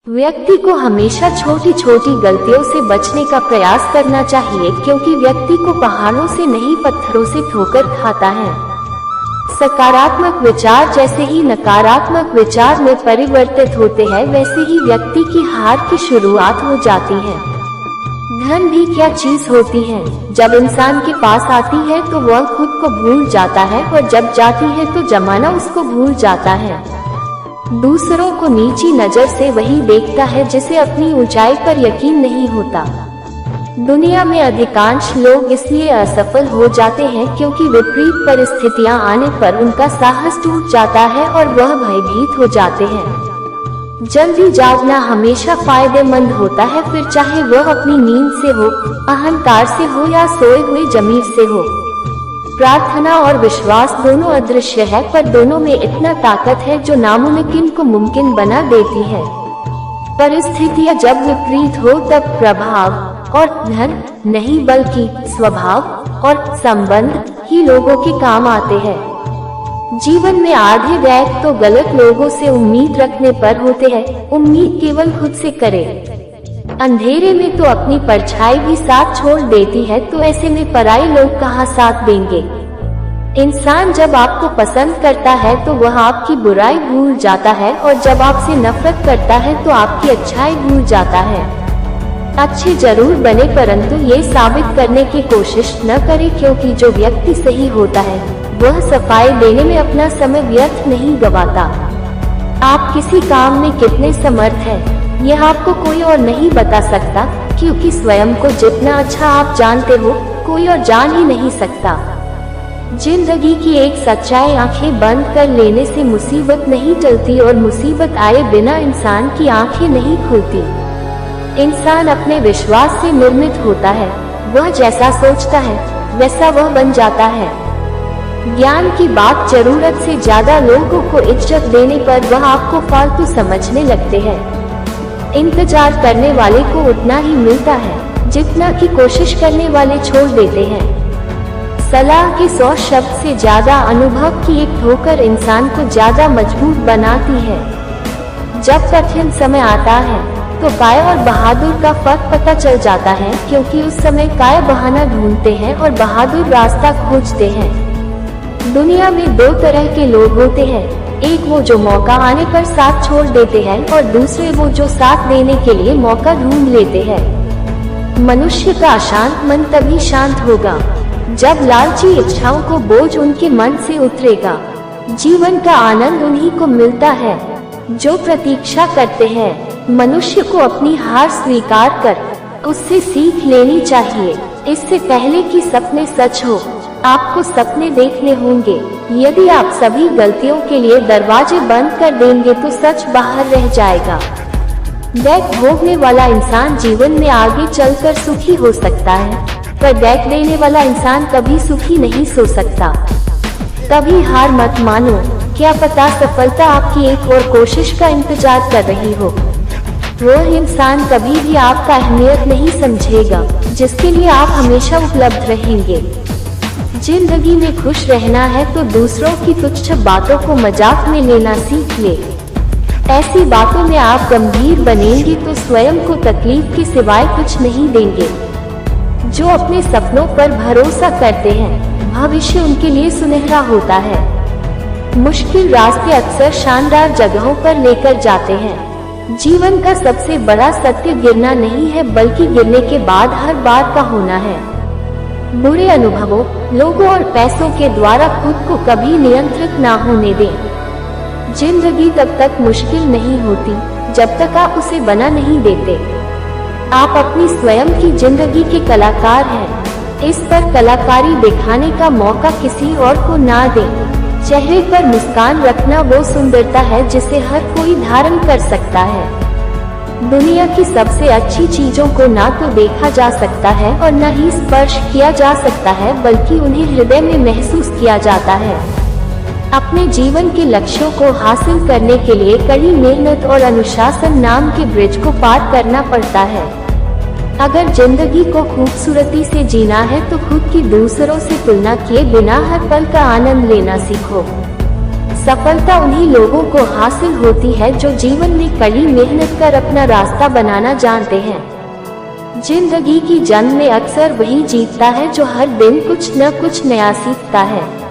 व्यक्ति को हमेशा छोटी छोटी गलतियों से बचने का प्रयास करना चाहिए, क्योंकि व्यक्ति को पहाड़ों से नहीं पत्थरों से ठोकर खाता है। सकारात्मक विचार जैसे ही नकारात्मक विचार में परिवर्तित होते हैं, वैसे ही व्यक्ति की हार की शुरुआत हो जाती है। धन भी क्या चीज होती है, जब इंसान के पास आती है तो वह खुद को भूल जाता है, और जब जाती है तो जमाना उसको भूल जाता है। दूसरों को नीची नजर से वही देखता है जिसे अपनी ऊंचाई पर यकीन नहीं होता। दुनिया में अधिकांश लोग इसलिए असफल हो जाते हैं क्योंकि विपरीत परिस्थितियां आने पर उनका साहस टूट जाता है और वह भयभीत हो जाते हैं। जल्दी जागना हमेशा फायदेमंद होता है, फिर चाहे वह अपनी नींद से हो, अहंकार से हो या सोए हुए जमीर से हो। प्रार्थना और विश्वास दोनों अदृश्य है, पर दोनों में इतना ताकत है जो नामुमकिन को मुमकिन बना देती है। परिस्थितियां जब विपरीत हो तब प्रभाव और धन नहीं बल्कि स्वभाव और संबंध ही लोगों के काम आते हैं। जीवन में आधे वैध तो गलत लोगों से उम्मीद रखने पर होते हैं। उम्मीद केवल खुद से करे। अंधेरे में तो अपनी परछाई भी साथ छोड़ देती है, तो ऐसे में पराई लोग कहाँ साथ देंगे। इंसान जब आपको पसंद करता है तो वह आपकी बुराई भूल जाता है, और जब आपसे नफरत करता है तो आपकी अच्छाई भूल जाता है। अच्छे जरूर बने, परंतु ये साबित करने की कोशिश न करें, क्योंकि जो व्यक्ति सही होता है वह सफाई देने में अपना समय व्यर्थ नहीं गवाता। आप किसी काम में कितने समर्थ हैं, यह आपको कोई और नहीं बता सकता, क्योंकि स्वयं को जितना अच्छा आप जानते हो, कोई और जान ही नहीं सकता। जिंदगी की एक सच्चाई आंखें बंद कर लेने से मुसीबत नहीं टलती, और मुसीबत आए बिना इंसान की आंखें नहीं खुलती। इंसान अपने विश्वास से निर्मित होता है। वह जैसा सोचता है वैसा वह बन जाता है। ज्ञान की बात जरूरत से ज्यादा लोगों को इज्जत देने पर वह आपको फालतू समझने लगते हैं। इंतजार करने वाले को उतना ही मिलता है जितना कि कोशिश करने वाले छोड़ देते हैं। सलाह के 100 शब्द से ज्यादा अनुभव की एक ठोकर इंसान को ज्यादा मजबूत बनाती है। जब कठिन समय आता है तो काय और बहादुर का फर्क पता चल जाता है, क्योंकि उस समय काय बहाना ढूंढते हैं और बहादुर रास्ता खोजते हैं। दुनिया में दो तरह के लोग होते हैं, एक वो जो मौका आने पर साथ छोड़ देते हैं, और दूसरे वो जो साथ देने के लिए मौका ढूंढ लेते हैं। मनुष्य का अशांत मन तभी शांत होगा जब लालची इच्छाओं को बोझ उनके मन से उतरेगा। जीवन का आनंद उन्हीं को मिलता है जो प्रतीक्षा करते हैं। मनुष्य को अपनी हार स्वीकार कर उससे सीख लेनी चाहिए। इससे पहले कि सपने सच हो, आपको सपने देखने होंगे। यदि आप सभी गलतियों के लिए दरवाजे बंद कर देंगे तो सच बाहर रह जाएगा। दैख भोगने वाला इंसान जीवन में आगे चलकर सुखी हो सकता है, पर दैख देने वाला इंसान कभी सुखी नहीं सो सकता। कभी हार मत मानो, क्या पता सफलता आपकी एक और कोशिश का इंतजार कर रही हो। वह इंसान कभी भी आपका अहमियत नहीं समझेगा जिसके लिए आप हमेशा उपलब्ध रहेंगे। जिंदगी में खुश रहना है तो दूसरों की तुच्छ बातों को मजाक में लेना सीख ले। ऐसी बातों में आप गंभीर बनेंगे तो स्वयं को तकलीफ के सिवाय कुछ नहीं देंगे। जो अपने सपनों पर भरोसा करते हैं, भविष्य उनके लिए सुनहरा होता है। मुश्किल रास्ते अक्सर शानदार जगहों पर लेकर जाते हैं। जीवन का सबसे बड़ा सत्य गिरना नहीं है, बल्कि गिरने के बाद हर बार का होना है। बुरे अनुभवों, लोगों और पैसों के द्वारा खुद को कभी नियंत्रित ना होने दें। जिंदगी तब तक मुश्किल नहीं होती जब तक आप उसे बना नहीं देते। आप अपनी स्वयं की जिंदगी के कलाकार हैं। इस पर कलाकारी दिखाने का मौका किसी और को ना दें। चेहरे पर मुस्कान रखना वो सुंदरता है जिसे हर कोई धारण कर सकता है। दुनिया की सबसे अच्छी चीजों को ना तो देखा जा सकता है और न ही स्पर्श किया जा सकता है, बल्कि उन्हें हृदय में महसूस किया जाता है। अपने जीवन के लक्ष्यों को हासिल करने के लिए कड़ी मेहनत और अनुशासन नाम के ब्रिज को पार करना पड़ता है। अगर जिंदगी को खूबसूरती से जीना है तो खुद की दूसरों से तुलना किए बिना हर पल का आनंद लेना सीखो। सफलता उन्हीं लोगों को हासिल होती है जो जीवन में कड़ी मेहनत कर अपना रास्ता बनाना जानते हैं। जिंदगी की जंग में अक्सर वही जीतता है जो हर दिन कुछ न कुछ नया सीखता है।